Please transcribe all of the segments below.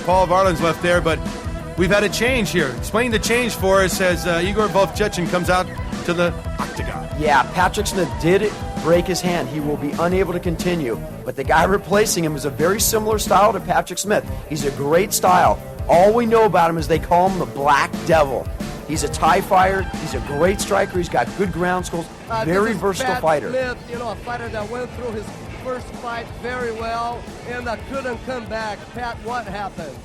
Paul Varlin's left there, but we've had a change here. Explain the change for us as Igor Vovchanchyn comes out to the octagon. Yeah, Patrick Smith did break his hand. He will be unable to continue. But the guy replacing him is a very similar style to Patrick Smith. He's a great style. All we know about him is they call him the Black Devil. He's a Thai fighter. He's a great striker. He's got good ground skills. Very versatile fighter. Smith, a fighter that went through his first fight very well and couldn't come back. Pat, what happened?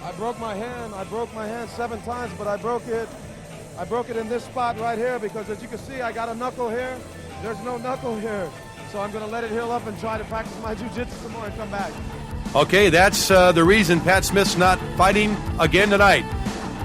I broke my hand. I broke my hand 7 times, but I broke it in this spot right here because, as you can see, I got a knuckle here. There's no knuckle here. So I'm going to let it heal up and try to practice my jiu-jitsu some more and come back. Okay, that's the reason Pat Smith's not fighting again tonight.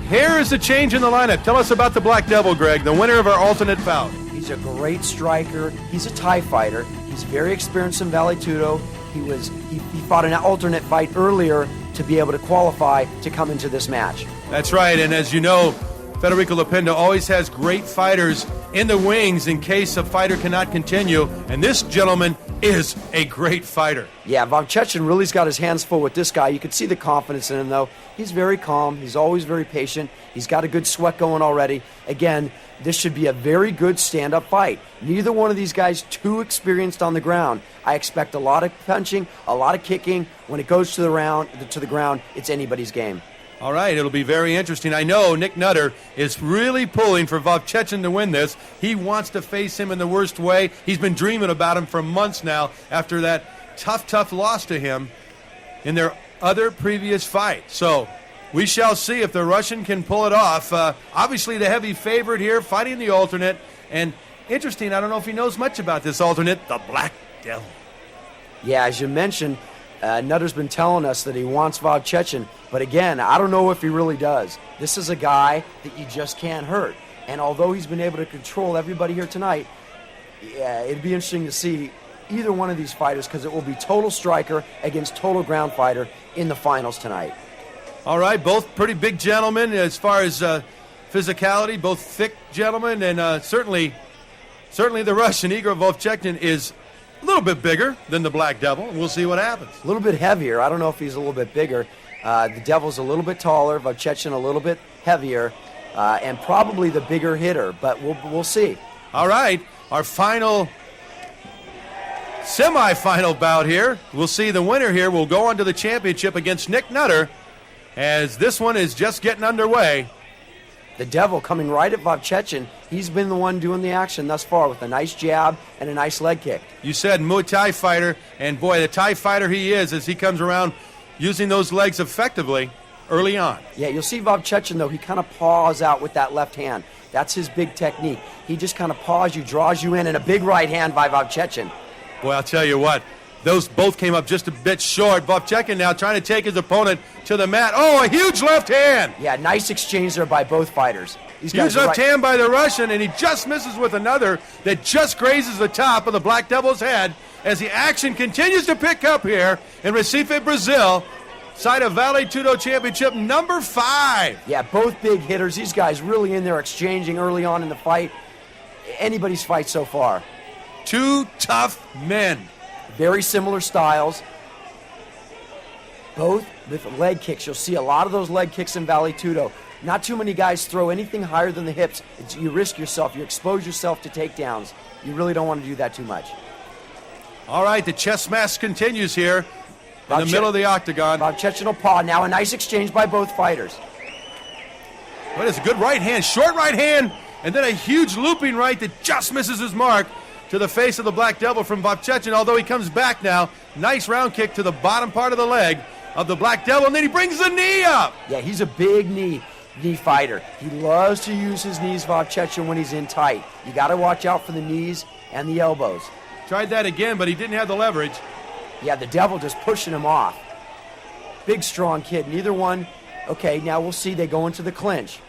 Here is the change in the lineup. Tell us about the Black Devil, Greg, the winner of our alternate bout. He's a great striker. He's a Thai fighter. He's very experienced in Vale Tudo. He fought an alternate fight earlier to be able to qualify to come into this match. That's right, and as you know, Federico Lopenda always has great fighters in the wings in case a fighter cannot continue, and this gentleman is a great fighter. Yeah, Vovchanchyn really's got his hands full with this guy. You can see the confidence in him, though. He's very calm. He's always very patient. He's got a good sweat going already. Again, this should be a very good stand-up fight. Neither one of these guys too experienced on the ground. I expect a lot of punching, a lot of kicking. When it goes to the ground, it's anybody's game. All right, it'll be very interesting. I know Nick Nutter is really pulling for Vovchanchyn to win this. He wants to face him in the worst way. He's been dreaming about him for months now after that tough loss to him in their other previous fight. So we shall see if the Russian can pull it off. Obviously the heavy favorite here, fighting the alternate. And interesting, I don't know if he knows much about this alternate, the Black Devil. Yeah, as you mentioned, Nutter's been telling us that he wants Vovchanchyn, but again, I don't know if he really does. This is a guy that you just can't hurt. And although he's been able to control everybody here tonight, yeah, it'd be interesting to see either one of these fighters because it will be total striker against total ground fighter in the finals tonight. All right, both pretty big gentlemen as far as physicality, both thick gentlemen, and certainly the Russian, Igor Vovchanchyn, is a little bit bigger than the Black Devil. We'll see what happens. A little bit heavier. I don't know if he's a little bit bigger. The Devil's a little bit taller, Vovchanchyn a little bit heavier, and probably the bigger hitter, but we'll see. All right, our final semi-final bout here. We'll see the winner here will go on to the championship against Nick Nutter, as this one is just getting underway. The Devil coming right at Vovchanchyn. He's been the one doing the action thus far with a nice jab and a nice leg kick. You said Muay Thai fighter, and boy, the Thai fighter he is as he comes around using those legs effectively early on. Yeah, you'll see Vovchanchyn, though, he kind of paws out with that left hand. That's his big technique. He just kind of paws you, draws you in, and a big right hand by Vovchanchyn. Boy, I'll tell you what, those both came up just a bit short. Vovchanchyn now trying to take his opponent to the mat. Oh, a huge left hand! Yeah, nice exchange there by both fighters. Huge left hand by the Russian, and he just misses with another that just grazes the top of the Black Devil's head as the action continues to pick up here in Recife, Brazil, site of Vale Tudo Championship number 5. Yeah, both big hitters. These guys really in there exchanging early on in the fight. Anybody's fight so far. Two tough men. Very similar styles. Both with leg kicks. You'll see a lot of those leg kicks in Vale Tudo. Not too many guys throw anything higher than the hips. You risk yourself. You expose yourself to takedowns. You really don't want to do that too much. All right, the chess match continues here in the middle of the octagon. Vovchanchyn will paw. Now a nice exchange by both fighters. What is a good right hand, short right hand, and then a huge looping right that just misses his mark to the face of the Black Devil from Vovchanchyn, although he comes back now. Nice round kick to the bottom part of the leg of the Black Devil, and then he brings the knee up. Yeah, he's a big knee fighter. He loves to use his knees, Vovchanchyn, when he's in tight. You got to watch out for the knees and the elbows. Tried that again, but he didn't have the leverage. Yeah, the Devil just pushing him off. Big, strong kid. Neither one. Okay, now we'll see. They go into the clinch.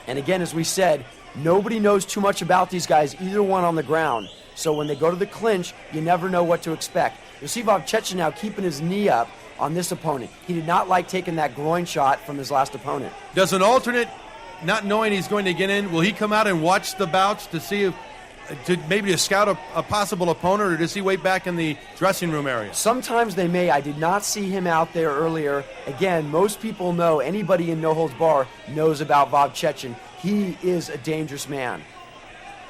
And again, as we said, nobody knows too much about these guys, either one on the ground. So when they go to the clinch, you never know what to expect. You'll see Vovchanchyn now keeping his knee up on this opponent. He did not like taking that groin shot from his last opponent. Does an alternate, not knowing he's going to get in, will he come out and watch the bouts to see if maybe to scout a possible opponent, or does he wait back in the dressing room area? Sometimes they may. I did not see him out there earlier. Again, most people know, anybody in No Holds Bar knows about Vovchanchyn. He is a dangerous man.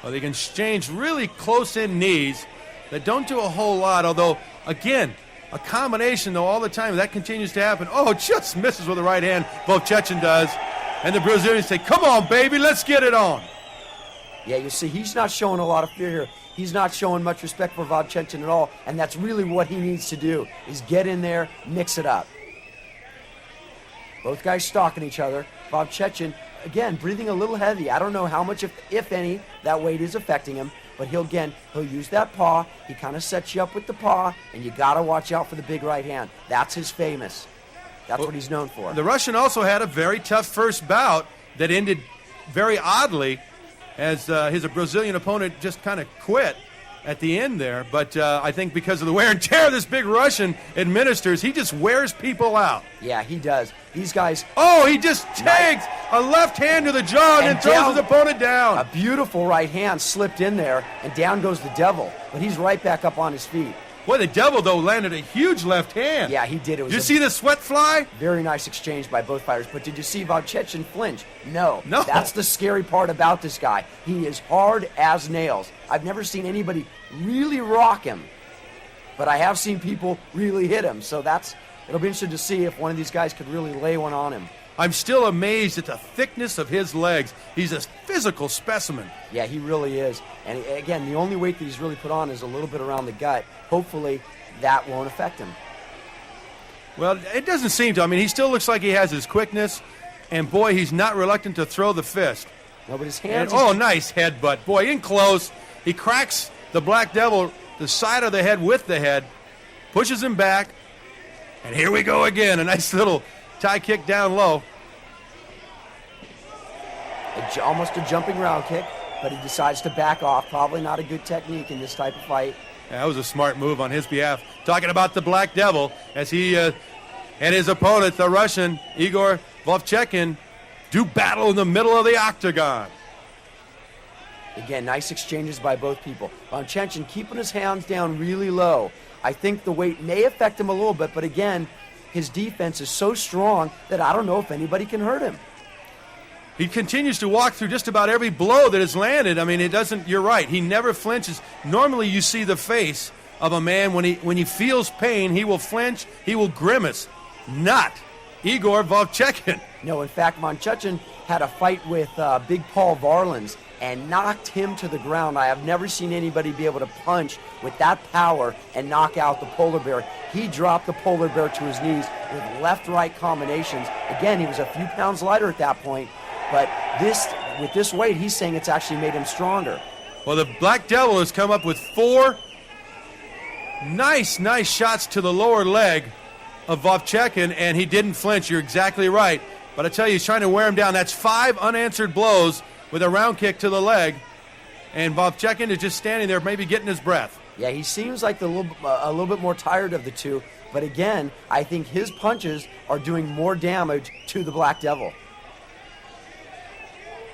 Well, they can exchange really close-in knees that don't do a whole lot, although, again, a combination, though, all the time. That continues to happen. Oh, just misses with the right hand. Vovchanchyn does. And the Brazilians say, come on, baby, let's get it on. Yeah, you see, he's not showing a lot of fear here. He's not showing much respect for Vovchanchyn at all, and that's really what he needs to do, is get in there, mix it up. Both guys stalking each other. Vovchanchyn, again, breathing a little heavy. I don't know how much, if any, that weight is affecting him, but he'll use that paw. He kind of sets you up with the paw, and you got to watch out for the big right hand. That's his famous. That's what he's known for. The Russian also had a very tough first bout that ended very oddly, as his Brazilian opponent just kind of quit at the end there. But I think because of the wear and tear this big Russian administers, he just wears people out. Yeah, he does. These guys... Oh, he just takes a left hand to the jaw and then throws his opponent down. A beautiful right hand slipped in there, and down goes the Devil. But he's right back up on his feet. Boy, the Devil, though, landed a huge left hand. Yeah, he did. Did you see the sweat fly? Very nice exchange by both fighters. But did you see Vovchanchyn flinch? No. No. That's the scary part about this guy. He is hard as nails. I've never seen anybody really rock him, but I have seen people really hit him. So it'll be interesting to see if one of these guys could really lay one on him. I'm still amazed at the thickness of his legs. He's a physical specimen. Yeah, he really is. And again, the only weight that he's really put on is a little bit around the gut. Hopefully, that won't affect him. Well, it doesn't seem to. I mean, he still looks like he has his quickness, and boy, he's not reluctant to throw the fist. No, but his hands... Nice headbutt. Boy, in close. He cracks the Black Devil the side of the head with the head, pushes him back, and here we go again. A nice little tie kick down low. Almost a jumping round kick, but he decides to back off. Probably not a good technique in this type of fight. Yeah, that was a smart move on his behalf. Talking about the Black Devil, as he and his opponent, the Russian Igor Vovchanchyn, do battle in the middle of the octagon. Again, nice exchanges by both people. Vovchanchyn keeping his hands down really low. I think the weight may affect him a little bit, but again, his defense is so strong that I don't know if anybody can hurt him. He continues to walk through just about every blow that is landed. I mean, it doesn't, you're right, he never flinches. Normally you see the face of a man when he feels pain, he will flinch, he will grimace. Not Igor Vovchanchyn. No, in fact, Vovchanchyn had a fight with Big Paul Varlins and knocked him to the ground. I have never seen anybody be able to punch with that power and knock out the polar bear. He dropped the polar bear to his knees with left-right combinations. Again, he was a few pounds lighter at that point, but with this weight, he's saying it's actually made him stronger. Well, the Black Devil has come up with 4 nice shots to the lower leg of Vovchanchyn, and he didn't flinch. You're exactly right. But I tell you, he's trying to wear him down. That's 5 unanswered blows with a round kick to the leg, and Vovchanchyn is just standing there, maybe getting his breath. Yeah, he seems like a little bit more tired of the two, but again, I think his punches are doing more damage to the Black Devil.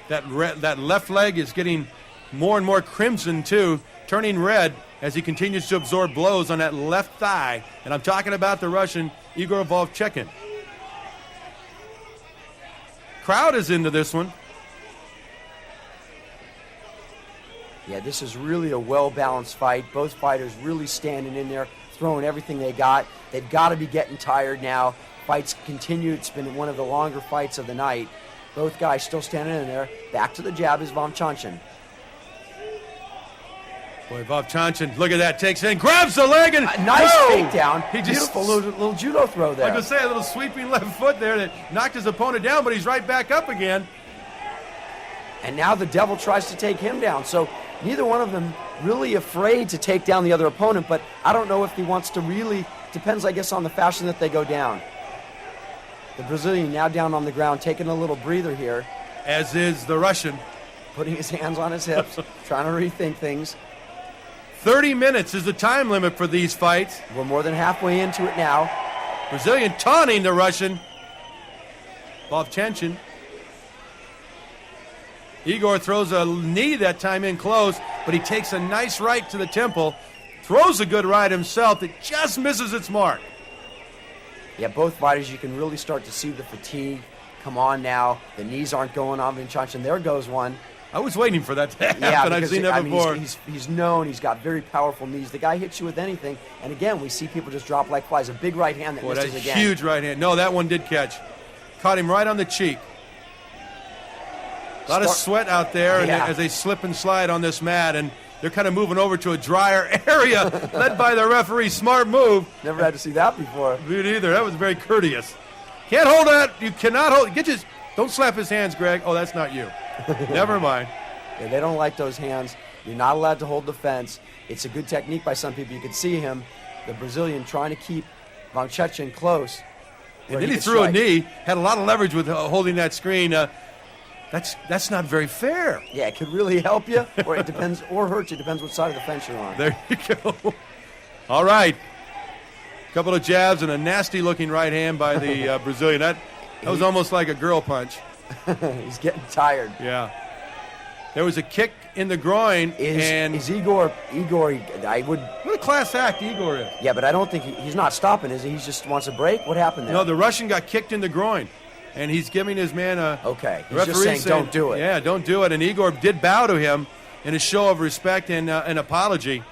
That left leg is getting more and more crimson, too, turning red as he continues to absorb blows on that left thigh. And I'm talking about the Russian Igor Vovchanchyn. Crowd is into this one. Yeah, this is really a well-balanced fight. Both fighters really standing in there, throwing everything they got. They've got to be getting tired now. Fights continue. It's been one of the longer fights of the night. Both guys still standing in there. Back to the jab is Vovchanchyn. Boy, Vovchanchyn, look at that, takes in, grabs the leg, and nice takedown. He just, beautiful little judo throw there. Like I was saying, a little sweeping left foot there that knocked his opponent down, but he's right back up again. And now the Devil tries to take him down. So neither one of them really afraid to take down the other opponent, but I don't know if he wants to really, depends, I guess, on the fashion that they go down. The Brazilian now down on the ground, taking a little breather here. As is the Russian. Putting his hands on his hips, trying to rethink things. 30 minutes is the time limit for these fights. We're more than halfway into it now. Brazilian taunting the Russian. Vovchanchyn. Igor throws a knee that time in close. but he takes a nice right to the temple, throws a good right himself that just misses its mark. Yeah, both fighters, you can really start to see the fatigue. Come on now. The knees aren't going on Vovchanchyn. There goes one. I was waiting for that to happen. Yeah, I've seen that before. He's known. He's got very powerful knees. The guy hits you with anything. And again, we see people just drop like flies. A big right hand that misses again. Huge right hand. No, that one did catch. Caught him right on the cheek. A lot of sweat out there as they slip and slide on this mat, and they're kind of moving over to a drier area, led by the referee. Smart move. Never had to see that before. Me neither. That was very courteous. Can't hold that. You cannot hold. Don't slap his hands, Greg. Oh, that's not you. Never mind. Yeah, they don't like those hands. You're not allowed to hold the fence. It's a good technique by some people. You can see him, the Brazilian, trying to keep Vovchanchyn close. And then he threw a knee. Had a lot of leverage with holding that screen. That's not very fair. Yeah, it could really help you, or it depends, or hurt you. Depends what side of the fence you're on. There you go. All right. A couple of jabs and a nasty-looking right hand by the Brazilian. That was almost like a girl punch. He's getting tired. Yeah. There was a kick in the groin. Is Igor, I would... What a class act Igor is. Yeah, but I don't think he's not stopping, is he? He just wants a break? What happened there? No, the Russian got kicked in the groin. And he's giving his man a... Okay, he's just saying don't do it. Yeah, don't do it. And Igor did bow to him in a show of respect and an apology.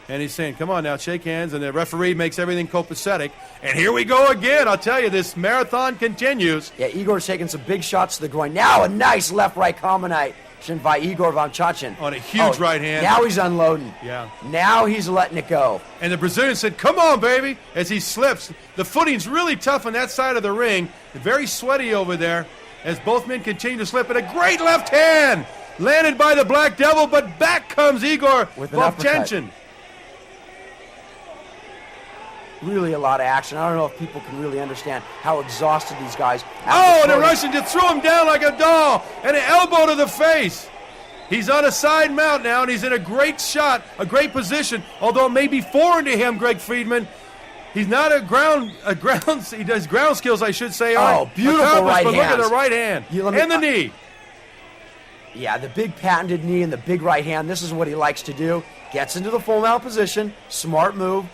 And he's saying, come on now, shake hands. And the referee makes everything copacetic. And here we go again. I'll tell you, this marathon continues. Yeah, Igor's taking some big shots to the groin. Now a nice left-right combination by Igor Vovchanchyn. On a huge right hand. Now he's unloading. Yeah. Now he's letting it go. And the Brazilian said, come on, baby, as he slips. The footing's really tough on that side of the ring. Very sweaty over there as both men continue to slip. And a great left hand landed by the Black Devil, but back comes Igor Vovchanchyn. Really a lot of action. I don't know if people can really understand how exhausted these guys are. Oh, and the Russian just threw him down like a doll, and an elbow to the face. He's on a side mount now, and he's in a great shot, a great position, although it may be foreign to him, Greg Friedman. He's not he does ground skills, I should say. Oh, beautiful right hand. But look at the right hand and the knee. Yeah, the big patented knee and the big right hand. This is what he likes to do. Gets into the full mount position. Smart move.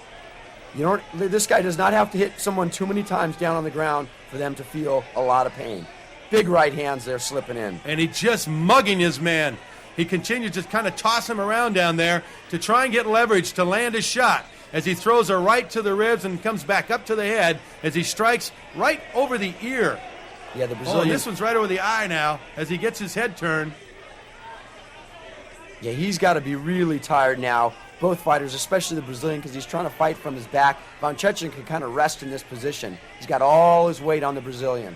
This guy does not have to hit someone too many times down on the ground for them to feel a lot of pain. Big right hands there slipping in. And he's just mugging his man. He continues to kind of toss him around down there to try and get leverage to land a shot as he throws a right to the ribs and comes back up to the head as he strikes right over the ear. Yeah, the Brazilian. Oh, this one's right over the eye now as he gets his head turned. Yeah, he's got to be really tired now. Both fighters, especially the Brazilian, because he's trying to fight from his back. Vovchanchyn can kind of rest in this position. He's got all his weight on the Brazilian.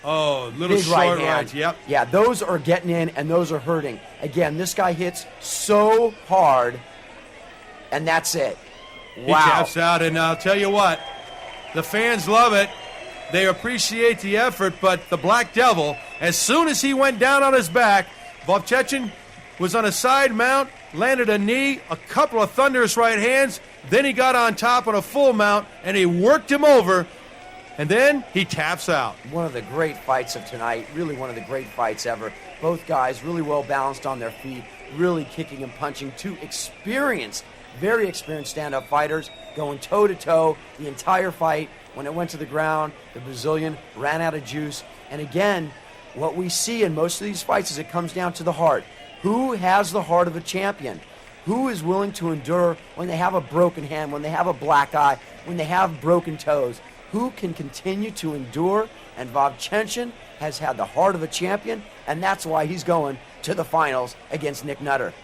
Oh, little big short right rights, yep. Yeah, those are getting in, and those are hurting. Again, this guy hits so hard, and that's it. Wow. He taps out, and I'll tell you what, the fans love it. They appreciate the effort, but the Black Devil, as soon as he went down on his back, Vovchanchyn was on a side mount, landed a knee, a couple of thunderous right hands, then he got on top on a full mount, and he worked him over, and then he taps out. One of the great fights of tonight, really one of the great fights ever. Both guys really well balanced on their feet, really kicking and punching. Two experienced, very experienced stand-up fighters going toe-to-toe the entire fight. When it went to the ground, the Brazilian ran out of juice. And again, what we see in most of these fights is it comes down to the heart. Who has the heart of a champion? Who is willing to endure when they have a broken hand, when they have a black eye, when they have broken toes? Who can continue to endure? And Vovchanchyn has had the heart of a champion, and that's why he's going to the finals against Nick Nutter.